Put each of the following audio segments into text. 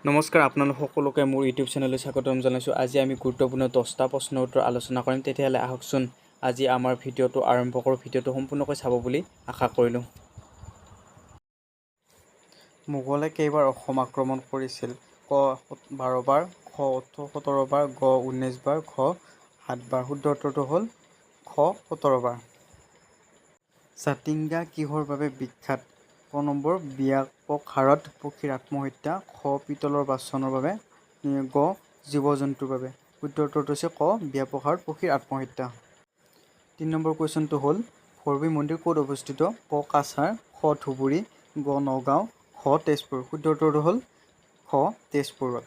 নমস্কাৰ আপোনালোক সকলোকে মোৰ ইউটিউব চেনেললৈ স্বাগতম জনাইছোঁ। আজি আমি গুৰুত্বপূৰ্ণ 10টা প্ৰশ্নৰ উত্তৰ আলোচনা কৰিম। তেতিয়াহ'লে আহকচোন আজি আমাৰ ভিডিঅ'টো আৰম্ভ কৰোঁ। ভিডিঅ'টো সম্পূৰ্ণকৈ চাব বুলি আশা কৰিলোঁ। মোগলে কেইবাৰ অসম আক্ৰমণ কৰিছিল? ক 12 বাৰ, খ 17 বাৰ, গ 19 বাৰ, ঘ 7 বাৰ। শুদ্ধ উত্তৰটো হ'ল খ 17 বাৰ। জাতিংগা কিহৰ বাবে বিখ্যাত? ক নম্বৰ ব্যাপক হাৰত পক্ষীৰ আত্মহত্যা, খ পিতলৰ বাচনৰ বাবে, গ জীৱ-জন্তুৰ বাবে। শুদ্ধ উত্তৰটো হৈছে ক ব্যাপক হাৰত পক্ষীৰ আত্মহত্যা। 3 নম্বৰ কুৱেশ্যনটো হ'ল ভৈৰৱী মন্দিৰ ক'ত অৱস্থিত? ক কাছাৰ, খ ধুবুৰী, গ নগাঁও, খ তেজপুৰ। শুদ্ধ উত্তৰটো হ'ল খ তেজপুৰত।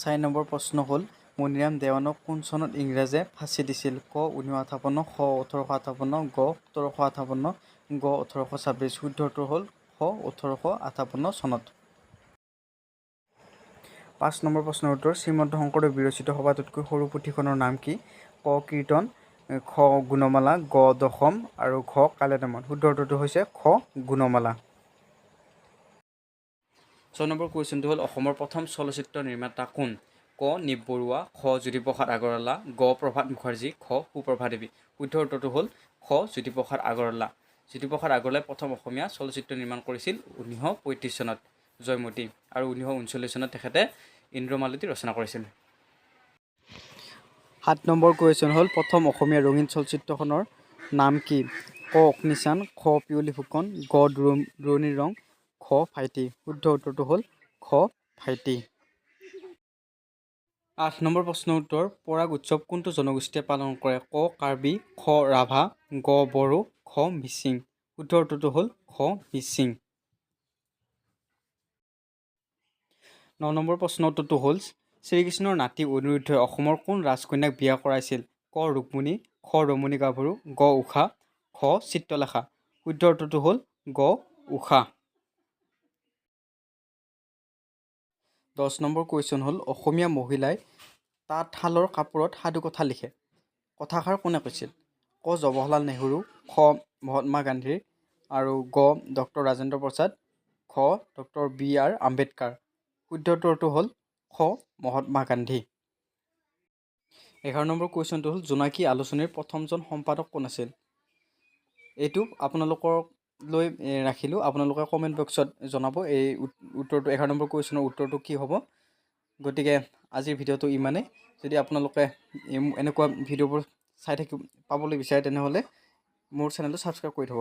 4 নম্বৰ প্ৰশ্ন হ'ল মণিৰাম দেৱানক কোন চনত ইংৰাজে ফাঁচি দিছিল? ক 1958, খ 1858, গ 1758, গ 1826। শুদ্ধ উত্তৰ হ'ল খ 1858 চনত। 5 নম্বৰ প্ৰশ্নৰ উত্তৰ শ্ৰীমন্ত শংকৰদেৱ বিৰচিত সবাতোতকৈ সৰু পুথিখনৰ নাম কি? ক কীৰ্তন, খ গুণমালা, গ দশম আৰু ঘ কালিদামন। শুদ্ধ উত্তৰটো হৈছে খ গুণমালা। 6 নম্বৰ কুৱেশ্যনটো হ'ল অসমৰ প্ৰথম চলচ্চিত্ৰ নিৰ্মাতা কোন? ক নিপ বৰুৱা, খ জ্যোতিপ্ৰসাদ আগৰৱালা, গ প্ৰভাত মুখাৰ্জী, খ সুপ্ৰভা দেৱী। শুদ্ধ উত্তৰটো হ'ল খ জ্যোতিপ্ৰসাদ আগৰৱালা। জ্যোতিপ্ৰসাদ আগৰৱালাই প্ৰথম অসমীয়া চলচ্চিত্ৰ নিৰ্মাণ কৰিছিল 1935 চনত জয়মতী, আৰু 1939 চনত তেখেতে ইন্দ্ৰমালতী ৰচনা কৰিছিল। 7 নম্বৰ কুৱেশ্যন হ'ল প্ৰথম অসমীয়া ৰঙীন চলচ্চিত্ৰখনৰ নাম কি? ক অগ্নিচান, খ পিয়লি ফুকন, গ দূৰণিৰ ৰং, খ ভাইটি। শুদ্ধ উত্তৰটো হ'ল খ ভাইটি। 8 নম্বৰ প্ৰশ্নৰ উত্তৰ পৰাগ উৎসৱ কোনটো জনগোষ্ঠীয়ে পালন কৰে? ক কাৰ্বি, খ ৰাভা, গ বড়ো, খ মিচিং। শুদ্ধ উত্তৰটো হ'ল খ মিচিং। 9 নম্বৰ প্ৰশ্নৰ উত্তৰটো হ'ল শ্ৰীকৃষ্ণৰ নাতি অনিৰুদ্ধই অসমৰ কোন ৰাজকন্যাক বিয়া কৰাইছিল? ক ৰুক্মিণী, খ ৰমণী গাভৰু, গ উষা, খ চিত্ৰলেখা। শুদ্ধ উত্তৰটো হ'ল গ উষা। 10 নম্বৰ কুৱেশ্যন হ'ল অসমীয়া মহিলাই তাঁতশালৰ কাপোৰত সাধুকথা লিখে। কথাষাৰ কোনে কৈছিল? ক জৱাহৰলাল নেহৰু, খ মহাত্মা গান্ধী, আৰু গ ডক্টৰ ৰাজেন্দ্ৰ প্ৰসাদ, খ ডক্টৰ বি.আৰ. আম্বেদকাৰ। শুদ্ধ উত্তৰটো হ'ল খ মহাত্মা গান্ধী। 11 নম্বৰ কুৱেশ্যনটো হ'ল জোনাকী আলোচনীৰ প্ৰথমজন সম্পাদক কোন আছিল? এইটো আপোনালোকৰ লৈ ৰাখিলোঁ। আপোনালোকে কমেণ্ট বক্সত জনাব এই উত্তৰটো 11 নম্বৰ কুৱেশ্যনৰ উত্তৰটো কি হ'ব। গতিকে আজিৰ ভিডিঅ'টো ইমানেই। যদি আপোনালোকে এনেকুৱা ভিডিঅ'বোৰ পাবলৈ বিচাৰে তেনেহ'লে মোৰ চেনেলটো ছাবস্ক্ৰাইব কৰি থ'ব।